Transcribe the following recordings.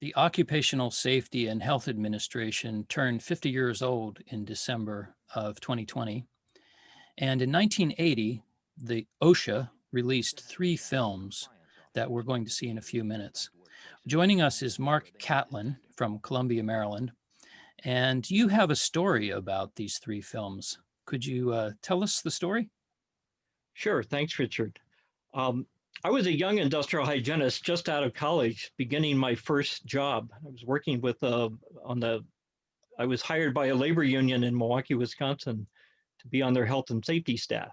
The Occupational Safety and Health Administration turned 50 years old in December of 2020. And in 1980, the OSHA released three films that we're going to see in a few minutes. Joining us is Mark Catlin from Columbia, Maryland. And you have a story about these three films. Could you tell us the story? Sure. Thanks, Richard. Um, I was a young industrial hygienist just out of college, beginning my first job. I was working with on the. I was hired by a labor union in Milwaukee, Wisconsin, to be on their health and safety staff.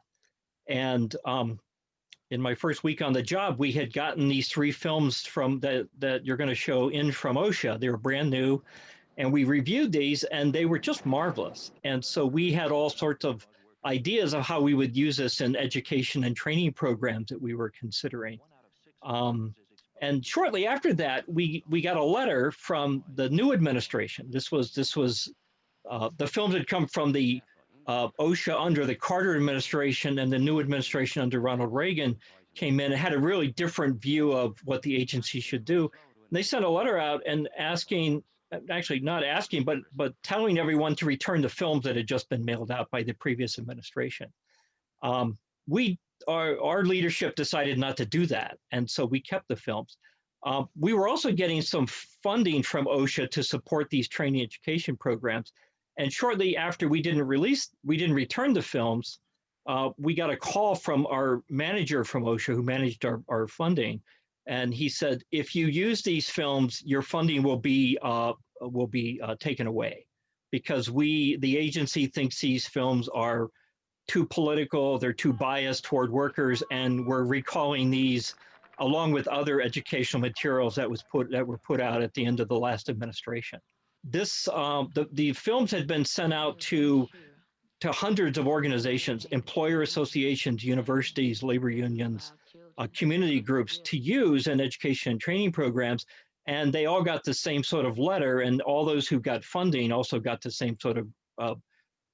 And in my first week on the job, we had gotten these three films from that you're going to show in from OSHA. They were brand new, and we reviewed these, and they were just marvelous. And so we had all sorts of ideas of how we would use this in education and training programs that we were considering. Um, and shortly after that, we got a letter from the new administration. This was the films had come from the OSHA under the Carter administration, and the new administration under Ronald Reagan came in and had a really different view of what the agency should do. And they sent a letter out and asking, actually not asking, but telling everyone to return the films that had just been mailed out by the previous administration. We our leadership decided not to do that, and so we kept the films. We were also getting some funding from OSHA to support these training education programs. And shortly after we didn't return the films, we got a call from our manager from OSHA who managed our funding. And he said, if you use these films, your funding will be taken away because the agency thinks these films are too political, they're too biased toward workers, and we're recalling these along with other educational materials that were put out at the end of the last administration. The films had been sent out to hundreds of organizations, employer associations, universities, labor unions, community groups to use in education and training programs. And they all got the same sort of letter, and all those who got funding also got the same sort of uh,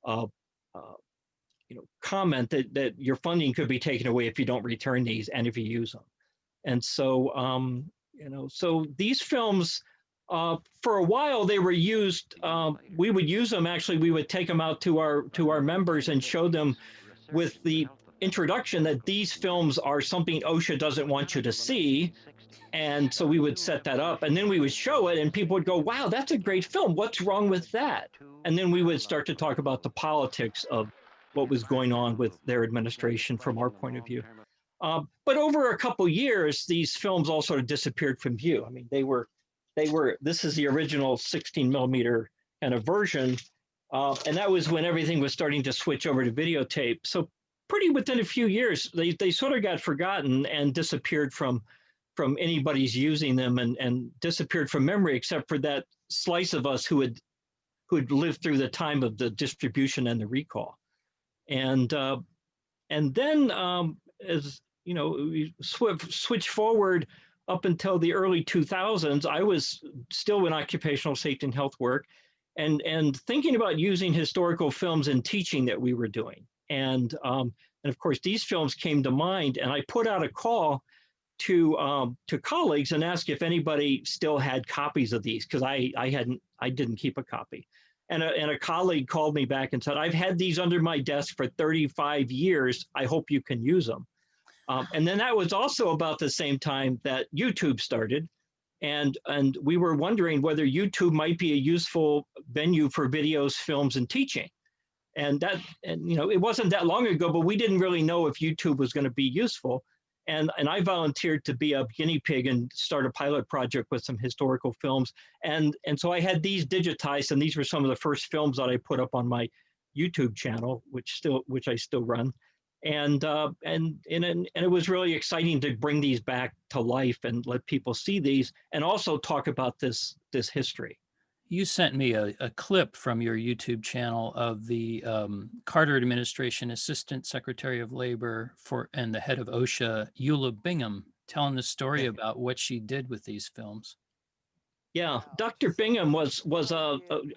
uh, uh, comment that your funding could be taken away if you don't return these and if you use them. And so, so these films, for a while they were used. We would use them. Actually, we would take them out to our members and show them with the introduction that these films are something OSHA doesn't want you to see. And so we would set that up, and then we would show it, and people would go, "Wow, that's a great film. What's wrong with that?" And then we would start to talk about the politics of what was going on with their administration from our point of view. But over a couple years, these films all sort of disappeared from view. I mean, this is the original 16 millimeter kind of version. And that was when everything was starting to switch over to videotape. So pretty within a few years, they sort of got forgotten and disappeared from anybody's using them, and disappeared from memory, except for that slice of us who had lived through the time of the distribution and the recall. And then as you know, we switch forward up until the early 2000s. I was still in occupational safety and health work, and thinking about using historical films in teaching that we were doing. And of course, these films came to mind, and I put out a call to colleagues and asked if anybody still had copies of these, because I didn't keep a copy. And a colleague called me back and said, "I've had these under my desk for 35 years. I hope you can use them." And then that was also about the same time that YouTube started. And we were wondering whether YouTube might be a useful venue for videos, films, and teaching. And it wasn't that long ago, but we didn't really know if YouTube was going to be useful. And I volunteered to be a guinea pig and start a pilot project with some historical films. And so I had these digitized, and these were some of the first films that I put up on my YouTube channel, which I still run. And it was really exciting to bring these back to life and let people see these, and also talk about this history. You sent me a clip from your YouTube channel of the Carter administration Assistant Secretary of Labor and the head of OSHA, Eula Bingham, telling the story Yeah. about what she did with these films. Yeah, Dr. Bingham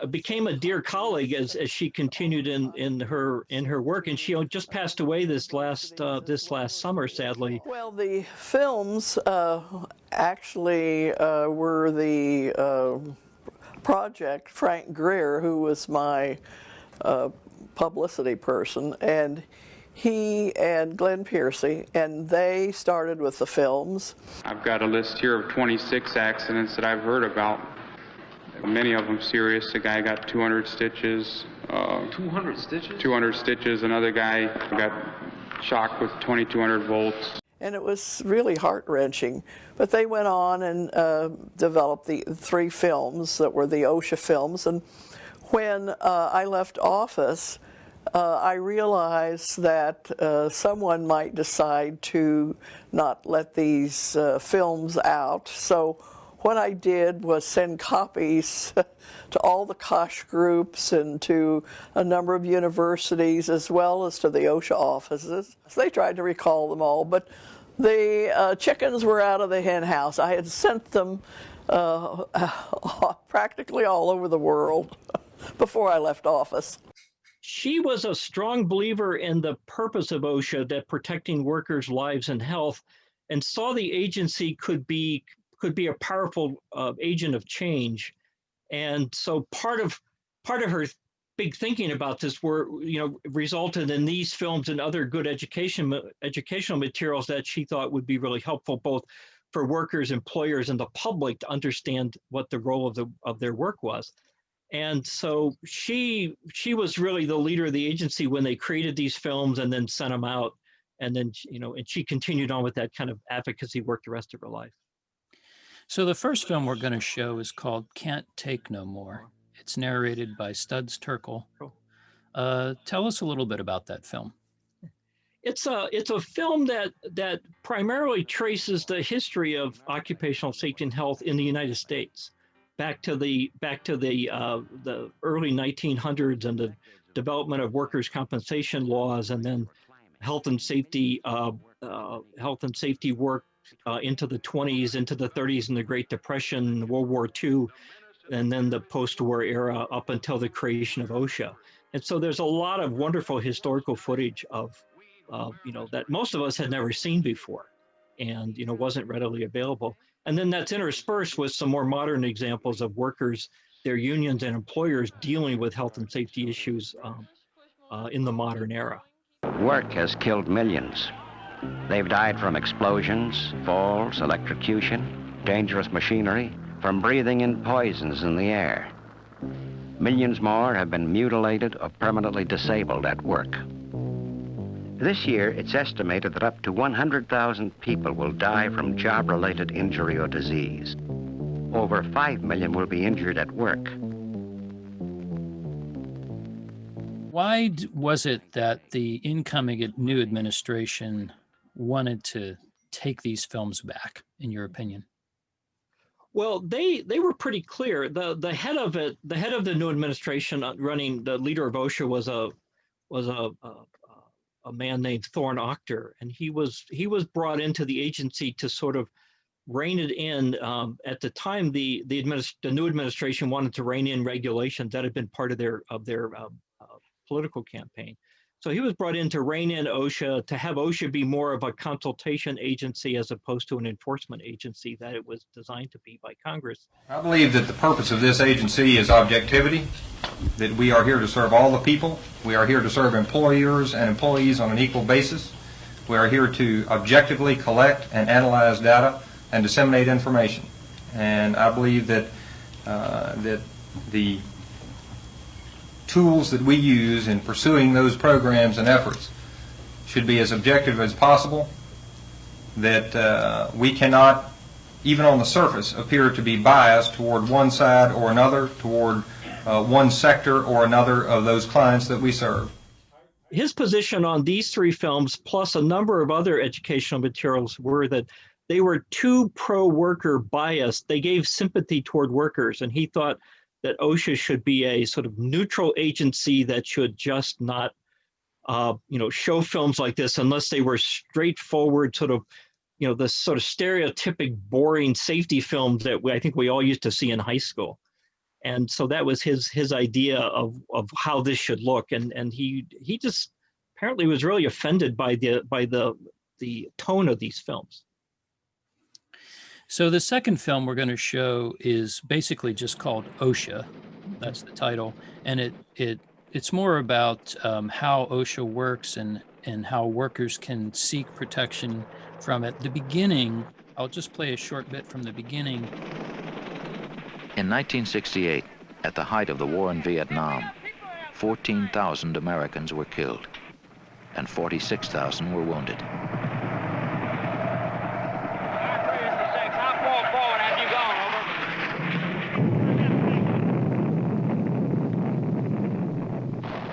became a dear colleague as she continued in her work, and she just passed away this last summer, sadly. Well, the films actually were the project Frank Greer, who was my publicity person, and he and Glenn Piercy, and they started with the films. I've got a list here of 26 accidents that I've heard about. Many of them serious. A guy got 200 stitches. 200 stitches? 200 stitches. Another guy got shocked with 2200 volts. And it was really heart-wrenching. But they went on and developed the 3 films that were the OSHA films. And when I left office, I realized that someone might decide to not let these films out. So what I did was send copies to all the COSH groups and to a number of universities, as well as to the OSHA offices. They tried to recall them all, but the chickens were out of the hen house. I had sent them practically all over the world before I left office. She was a strong believer in the purpose of OSHA, that protecting workers' lives and health, and saw the agency could be a powerful agent of change. And so part of her big thinking about this resulted in these films and other good educational materials that she thought would be really helpful, both for workers, employers, and the public to understand what the role of their work was. And so she was really the leader of the agency when they created these films and then sent them out. And then, and she continued on with that kind of advocacy work the rest of her life. So the first film we're going to show is called Can't Take No More. It's narrated by Studs Terkel. Tell us a little bit about that film. It's a film that primarily traces the history of occupational safety and health in the United States, back to the early 1900s and the development of workers' compensation laws, and then health and safety work into the 20s, into the 30s, and the Great Depression, World War II, and then the post-war era up until the creation of OSHA. And so there's a lot of wonderful historical footage of that most of us had never seen before, and wasn't readily available. And then that's interspersed with some more modern examples of workers, their unions, and employers dealing with health and safety issues in the modern era. Work has killed millions. They've died from explosions, falls, electrocution, dangerous machinery, from breathing in poisons in the air. Millions more have been mutilated or permanently disabled at work. This year, it's estimated that up to 100,000 people will die from job-related injury or disease. Over 5 million will be injured at work. Why was it that the incoming new administration wanted to take these films back, in your opinion? Well, they were pretty clear. The head of the new administration, running the leader of OSHA, was a man named Thorne Octor, and he was brought into the agency to sort of rein it in. At the time, the new administration wanted to rein in regulations that had been part of their political campaign. So he was brought in to rein in OSHA, to have OSHA be more of a consultation agency as opposed to an enforcement agency that it was designed to be by Congress. I believe that the purpose of this agency is objectivity, that we are here to serve all the people. We are here to serve employers and employees on an equal basis. We are here to objectively collect and analyze data and disseminate information. And I believe that that the tools that we use in pursuing those programs and efforts should be as objective as possible, that we cannot, even on the surface, appear to be biased toward one side or another, toward one sector or another of those clients that we serve. His position on these 3 films, plus a number of other educational materials, were that they were too pro-worker biased. They gave sympathy toward workers, and he thought that OSHA should be a sort of neutral agency that should just not, show films like this unless they were straightforward, sort of, the sort of stereotypic boring safety films that I think we all used to see in high school. And so that was his idea of how this should look. And he just apparently was really offended by the tone of these films. So the second film we're going to show is basically just called OSHA. That's the title. And it's more about how OSHA works and how workers can seek protection from it. The beginning, I'll just play a short bit from the beginning. In 1968, at the height of the war in Vietnam, 14,000 Americans were killed and 46,000 were wounded.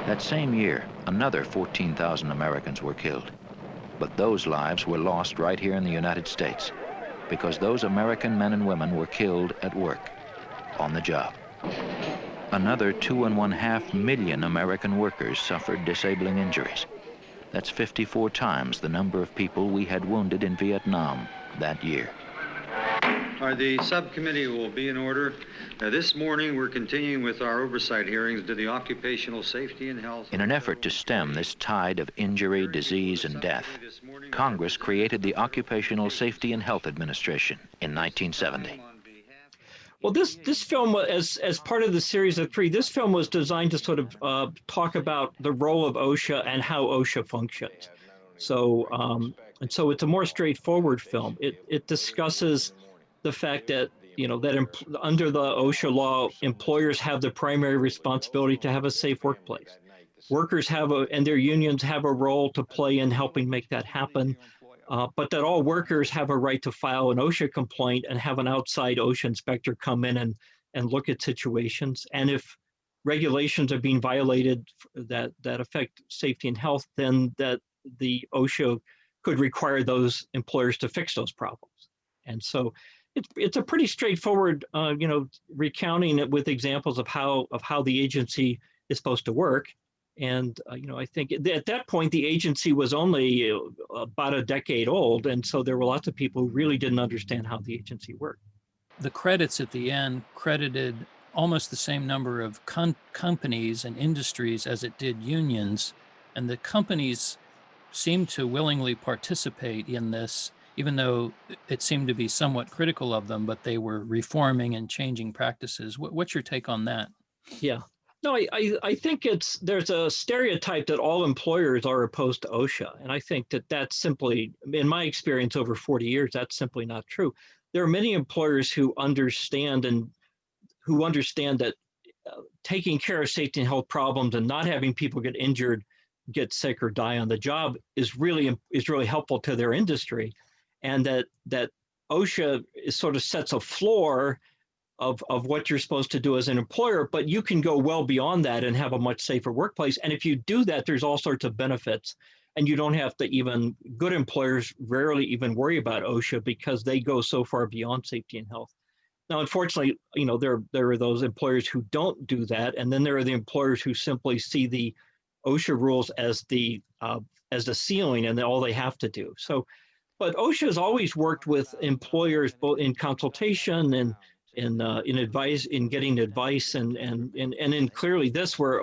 That same year, another 14,000 Americans were killed. But those lives were lost right here in the United States because those American men and women were killed at work, on the job. Another 2.5 million American workers suffered disabling injuries. That's 54 times the number of people we had wounded in Vietnam that year. The subcommittee will be in order. This morning, we're continuing with our oversight hearings to the occupational safety and health. In an effort to stem this tide of injury, disease, and death, Congress created the Occupational Safety and Health Administration in 1970. Well, this film, as part of the series of 3, this film was designed to sort of talk about the role of OSHA and how OSHA functions. So, and so it's a more straightforward film. It discusses the fact that under the OSHA law, employers have the primary responsibility to have a safe workplace. Workers and their unions have a role to play in helping make that happen, but that all workers have a right to file an OSHA complaint and have an outside OSHA inspector come in and look at situations. And if regulations are being violated that affect safety and health, then that the OSHA could require those employers to fix those problems. And so it's a pretty straightforward, recounting it with examples of how the agency is supposed to work. And, I think at that point, the agency was only about a decade old. And so there were lots of people who really didn't understand how the agency worked. The credits at the end credited almost the same number of companies and industries as it did unions. And the companies seemed to willingly participate in this, even though it seemed to be somewhat critical of them, but they were reforming and changing practices. What's your take on that? Yeah. No, I think there's a stereotype that all employers are opposed to OSHA. And I think that's simply, in my experience over 40 years, that's simply not true. There are many employers who understand that taking care of safety and health problems and not having people get injured, get sick, or die on the job is really helpful to their industry. And that OSHA sort of sets a floor of what you're supposed to do as an employer, but you can go well beyond that and have a much safer workplace. And if you do that, there's all sorts of benefits. And you don't have to good employers rarely even worry about OSHA because they go so far beyond safety and health. Now, unfortunately, there are those employers who don't do that. And then there are the employers who simply see the OSHA rules as the ceiling and all they have to do. But OSHA has always worked with employers both in consultation and in advice, in getting advice, and in clearly this where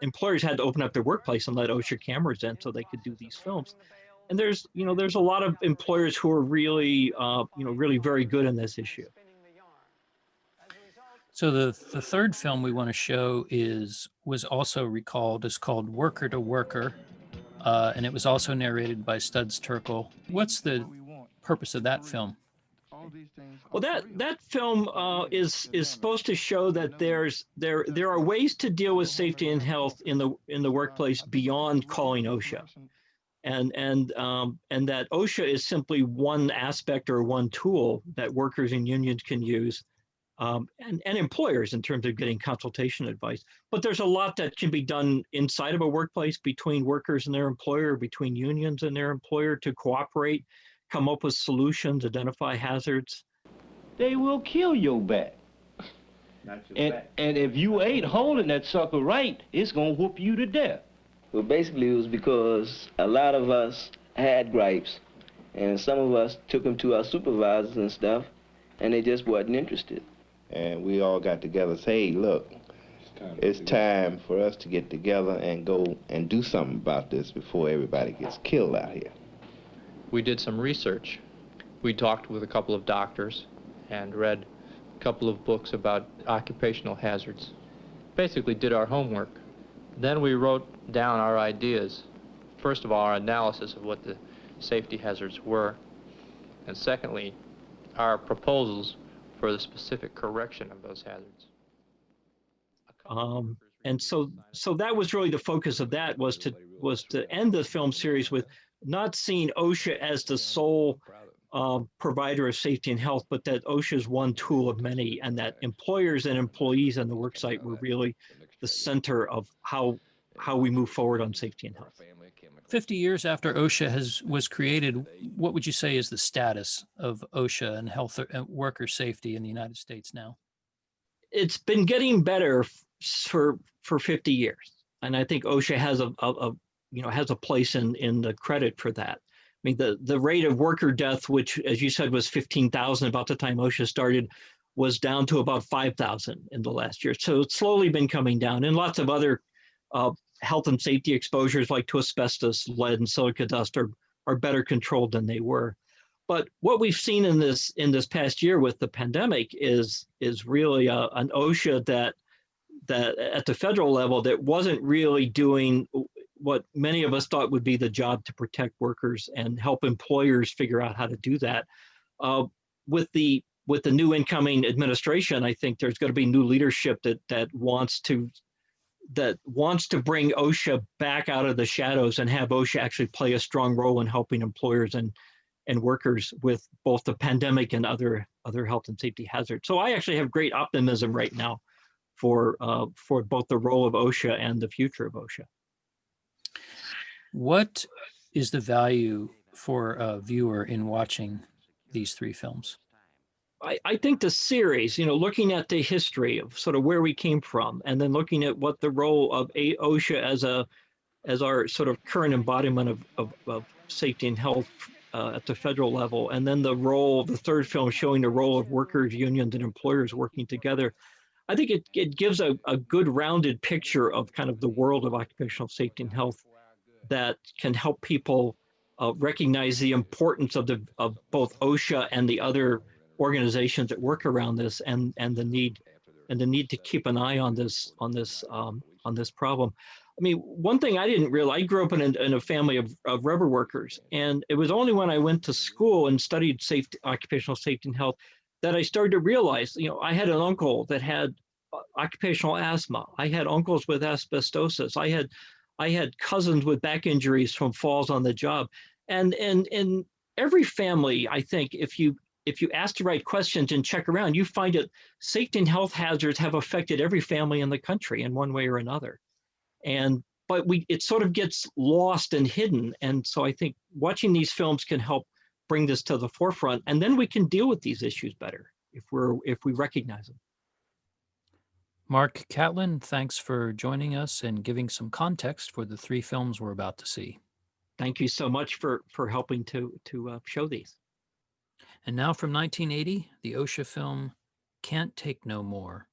employers had to open up their workplace and let OSHA cameras in so they could do these films. And there's a lot of employers who are really really very good in this issue. So the third film we want to show was also recalled is called Worker to Worker. And it was also narrated by Studs Terkel. What's the purpose of that film? Well, that film is supposed to show that there are ways to deal with safety and health in the workplace beyond calling OSHA, and that OSHA is simply one aspect or one tool that workers and unions can use, and employers in terms of getting consultation advice. But there's a lot that can be done inside of a workplace between workers and their employer, between unions and their employer to cooperate, come up with solutions, identify hazards. They will kill your back. And if you ain't holding that sucker right, it's gonna whoop you to death. Well, basically it was because a lot of us had gripes And some of us took them to our supervisors and stuff, and they just wasn't interested. And we all got together and said, hey, look, it's time for us to get together and go and do something about this before everybody gets killed out here. We did some research. We talked with a couple of doctors and read a couple of books about occupational hazards. Basically did our homework. Then we wrote down our ideas. First of all, our analysis of what the safety hazards were, and secondly, our proposals for the specific correction of those hazards. And so that was really the focus of that, was to end the film series with not seeing OSHA as the sole provider of safety and health, but that OSHA is one tool of many, and that employers and employees on the worksite were really the center of how we move forward on safety and health. 50 years after OSHA was created, what would you say is the status of OSHA and health and worker safety in the United States now? It's been getting better for 50 years, and I think OSHA has a place in the credit for that. I mean, the rate of worker death, which, as you said, was 15,000 about the time OSHA started, was down to about 5,000 in the last year. So it's slowly been coming down, and lots of other health and safety exposures like to asbestos, lead, and silica dust are better controlled than they were. But what we've seen in this past year with the pandemic is really an OSHA that at the federal level that wasn't really doing what many of us thought would be the job to protect workers and help employers figure out how to do that. With the new incoming administration, I think there's going to be new leadership that wants to bring OSHA back out of the shadows and have OSHA actually play a strong role in helping employers and workers with both the pandemic and other health and safety hazards. So I actually have great optimism right now for both the role of OSHA and the future of OSHA. What is the value for a viewer in watching these three films? I think the series, looking at the history of sort of where we came from, and then looking at what the role of OSHA as our sort of current embodiment of safety and health at the federal level, and then the third film showing the role of workers, unions, and employers working together. I think it gives a good rounded picture of kind of the world of occupational safety and health that can help people recognize the importance of both OSHA and the other organizations that work around this, and the need to keep an eye on this problem. I mean, one thing I didn't realize, I grew up in a family of rubber workers, and it was only when I went to school and studied occupational safety and health that I started to realize, I had an uncle that had occupational asthma. I had uncles with asbestosis. I had cousins with back injuries from falls on the job. And in every family, I think if you ask the right questions and check around, you find that safety and health hazards have affected every family in the country in one way or another. But it sort of gets lost and hidden. And so I think watching these films can help bring this to the forefront, and then we can deal with these issues better if we recognize them. Mark Catlin, thanks for joining us and giving some context for the three films we're about to see. Thank you so much for helping to show these. And now from 1980, the OSHA film Can't Take No More.